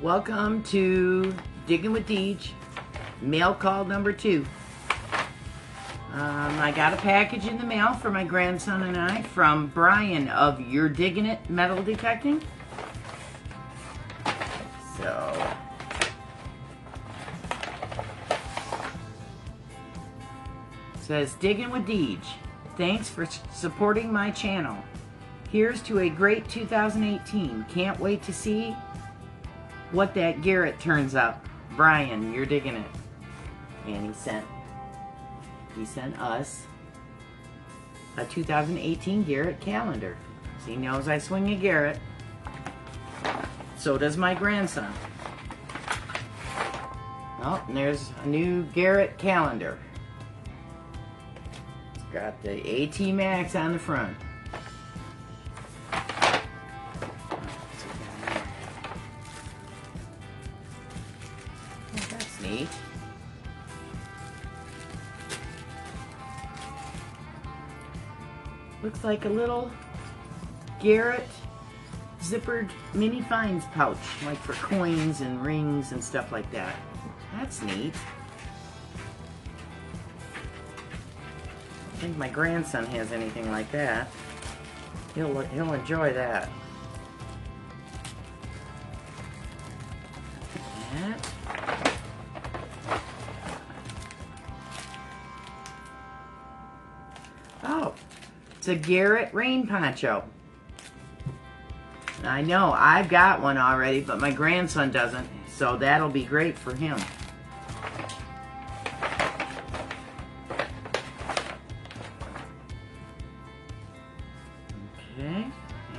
Welcome to Diggin With Deej, mail call number 2. I got a package in the mail for my grandson and I from Brian of Yerdigginit Metal Detecting. So, it says, Diggin With Deej, thanks for supporting my channel. Here's to a great 2018. Can't wait to see what that Garrett turns up. Brian, you're digging it. And he sent us a 2018 Garrett calendar. So he knows I swing a Garrett. So does my grandson. Oh, and there's a new Garrett calendar. It's got the AT Max on the front. Neat. Looks like a little Garrett zippered mini finds pouch, like for coins and rings and stuff like that. That's neat. I don't think my grandson has anything like that. He'll enjoy that. That. Oh, it's a Garrett rain poncho. I know, I've got one already, but my grandson doesn't, so that'll be great for him. Okay,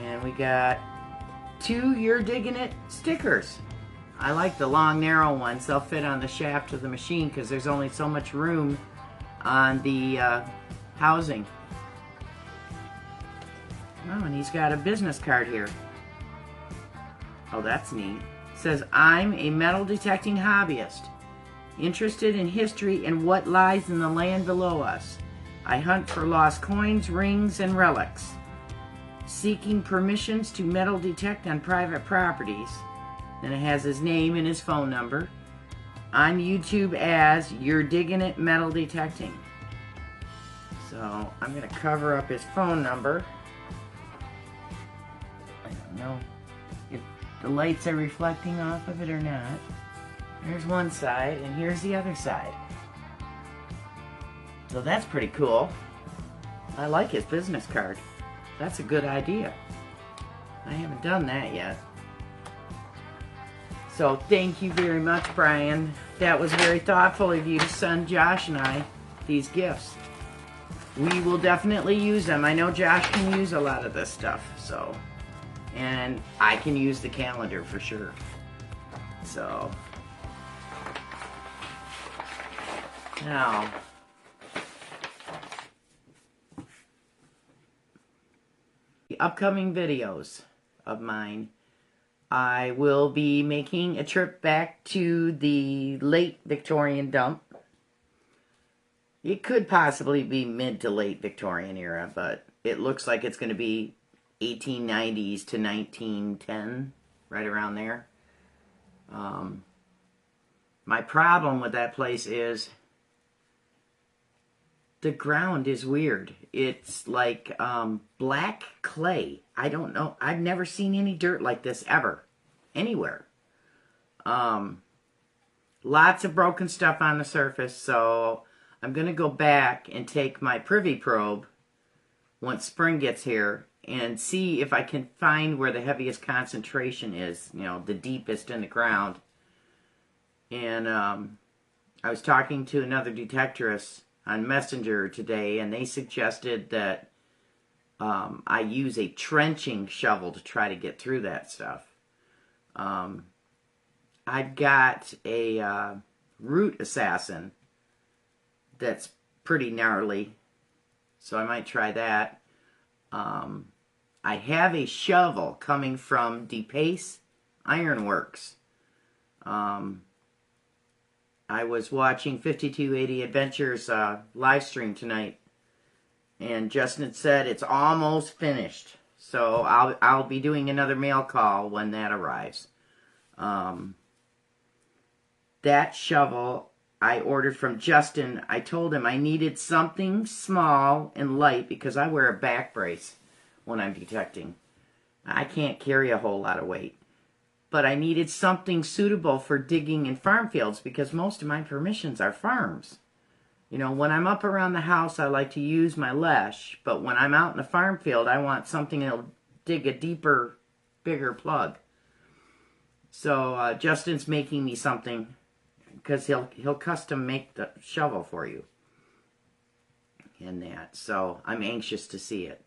and we got 2 Yerdigginit stickers. I like the long, narrow ones. They'll fit on the shaft of the machine because there's only so much room on the housing. Oh, and he's got a business card here. Oh, that's neat. It says, I'm a metal detecting hobbyist, interested in history and what lies in the land below us. I hunt for lost coins, rings, and relics. Seeking permissions to metal detect on private properties. Then it has his name and his phone number. On YouTube as Yerdigginit Metal Detecting. So I'm going to cover up his phone number. I don't know if the lights are reflecting off of it or not. Here's one side and here's the other side. So that's pretty cool. I like his business card. That's a good idea. I haven't done that yet. So thank you very much, Brian. That was very thoughtful of you to send Josh and I these gifts. We will definitely use them. I know Josh can use a lot of this stuff, so. And I can use the calendar for sure. So. Now. The upcoming videos of mine. I will be making a trip back to the late Victorian dump. It could possibly be mid to late Victorian era, but it looks like it's going to be 1890s to 1910, right around there. My problem with that place is the ground is weird. It's like black clay. I don't know. I've never seen any dirt like this ever. Anywhere. Lots of broken stuff on the surface, so I'm going to go back and take my privy probe once spring gets here and see if I can find where the heaviest concentration is, you know, the deepest in the ground. And I was talking to another detectorist on Messenger today, and they suggested that I use a trenching shovel to try to get through that stuff. I've got a root assassin that's pretty gnarly, so I might try that. I have a shovel coming from DePace Ironworks. I was watching JohnnyUadventures live stream tonight, and Justin said it's almost finished. So I'll be doing another mail call when that arrives. That shovel I ordered from Justin. I told him I needed something small and light because I wear a back brace when I'm detecting. I can't carry a whole lot of weight. But I needed something suitable for digging in farm fields because most of my permissions are farms. You know, when I'm up around the house, I like to use my lesh, but when I'm out in the farm field, I want something that'll dig a deeper, bigger plug. So Justin's making me something because he'll custom make the shovel for you and that. So I'm anxious to see it.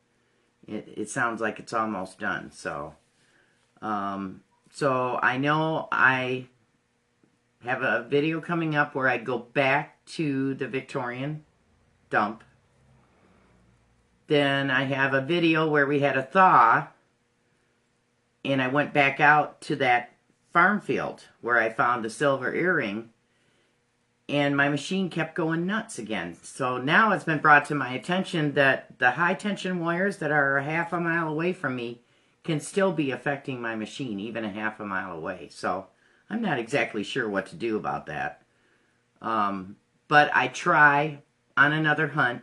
It sounds like it's almost done. So I know I have a video coming up where I go back to the Victorian dump. Then I have a video where we had a thaw and I went back out to that farm field where I found a silver earring and my machine kept going nuts again. So now it's been brought to my attention that the high tension wires that are a half a mile away from me can still be affecting my machine even a half a mile away. So I'm not exactly sure what to do about that. But I try on another hunt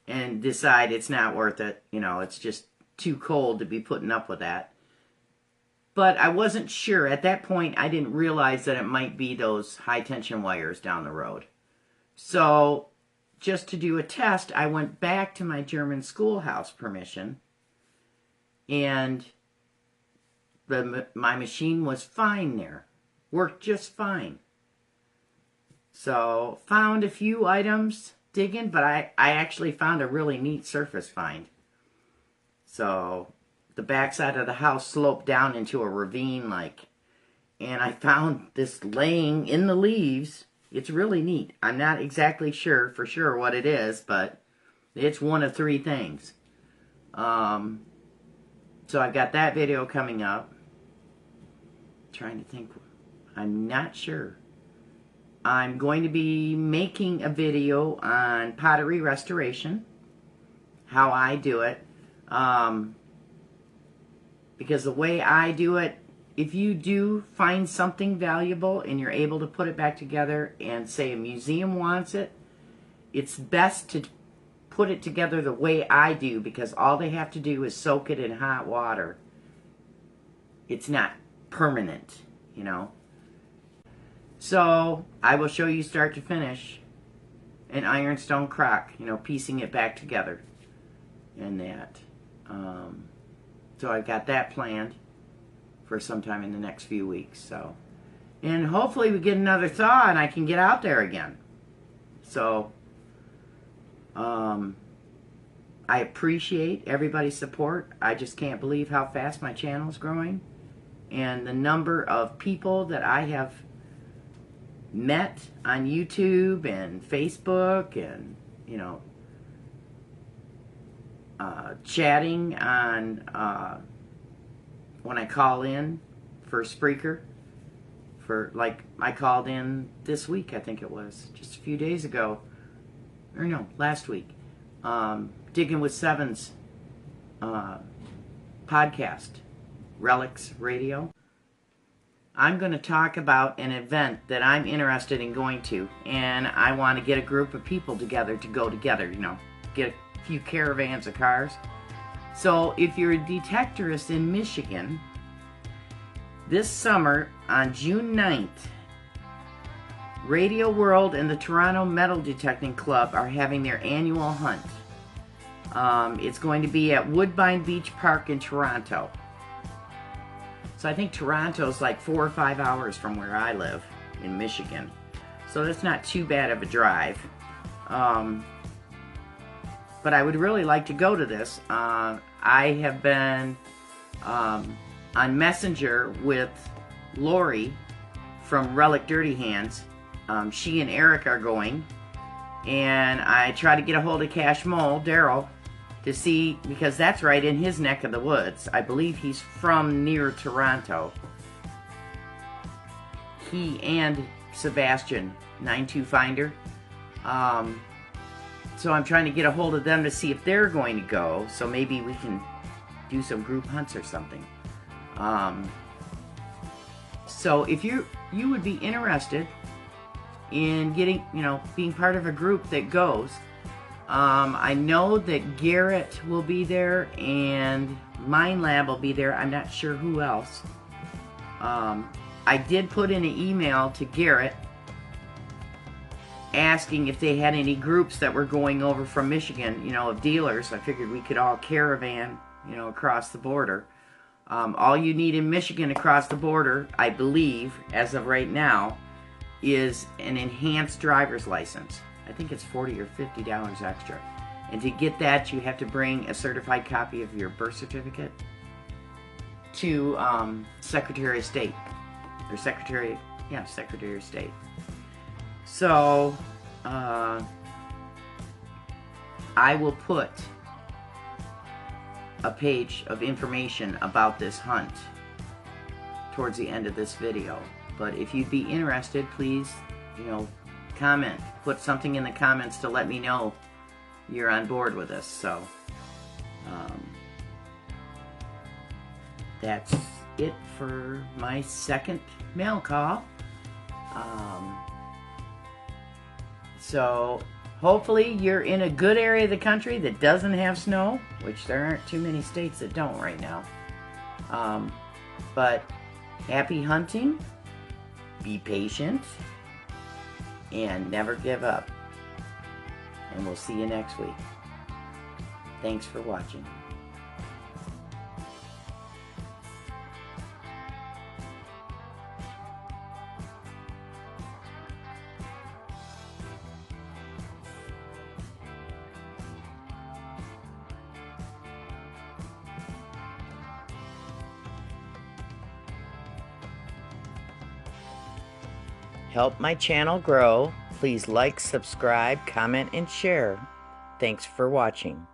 and decide it's not worth it. You know, it's just too cold to be putting up with that. But I wasn't sure. At that point, I didn't realize that it might be those high tension wires down the road. So just to do a test, I went back to my German schoolhouse permission and my machine was fine there. Worked just fine. So found a few items digging, but I actually found a really neat surface find. So the backside of the house sloped down into a ravine and I found this laying in the leaves. It's really neat. I'm not exactly sure for sure what it is, but it's one of three things. So I've got that video coming up. Trying to think. I'm not sure. I'm going to be making a video on pottery restoration. How I do it. Because the way I do it, if you do find something valuable and you're able to put it back together and say a museum wants it, it's best to put it together the way I do because all they have to do is soak it in hot water. It's not permanent, you know. So I will show you start to finish an ironstone crock, you know, piecing it back together and that. So I've got that planned for sometime in the next few weeks. So, and hopefully we get another thaw and I can get out there again. So, I appreciate everybody's support. I just can't believe how fast my channel is growing. And the number of people that I have met on YouTube and Facebook and, you know, chatting on when I call in for Spreaker. I called in this week, I think it was, just a few days ago. Or no, last week. Diggin With Seven's podcast, Relics Radio. I'm going to talk about an event that I'm interested in going to, and I want to get a group of people together to go together, you know, get a few caravans of cars. So if you're a detectorist in Michigan, this summer on June 9th, Radioworld and the Toronto Metal Detecting Club are having their annual hunt. It's going to be at Woodbine Beach Park in Toronto. So I think Toronto's like 4 or 5 hours from where I live in Michigan. So that's not too bad of a drive. But I would really like to go to this. I have been on Messenger with Lori from Relic Dirtyhands. She and Eric are going. And I try to get a hold of Cash Mole, Daryl, to see, because that's right in his neck of the woods. I believe he's from near Toronto. He and Sebastian, 92 Finder. So I'm trying to get a hold of them to see if they're going to go. So maybe we can do some group hunts or something. So if you would be interested in getting, being part of a group that goes, I know that Garrett will be there and Mind Lab will be there. I'm not sure who else. I did put in an email to Garrett asking if they had any groups that were going over from Michigan, of dealers. I figured we could all caravan, across the border. All you need in Michigan across the border, I believe, as of right now, is an enhanced driver's license. I think it's $40 or $50 extra. And to get that, you have to bring a certified copy of your birth certificate to Secretary of State. Or Secretary of State. So, I will put a page of information about this hunt towards the end of this video. But if you'd be interested, please, comment. Put something in the comments to let me know you're on board with us. So, that's it for my second mail call. So hopefully you're in a good area of the country that doesn't have snow, which there aren't too many states that don't right now. But happy hunting, be patient, and never give up. And we'll see you next week. Thanks for watching. Help my channel grow. Please like, subscribe, comment, and share. Thanks for watching.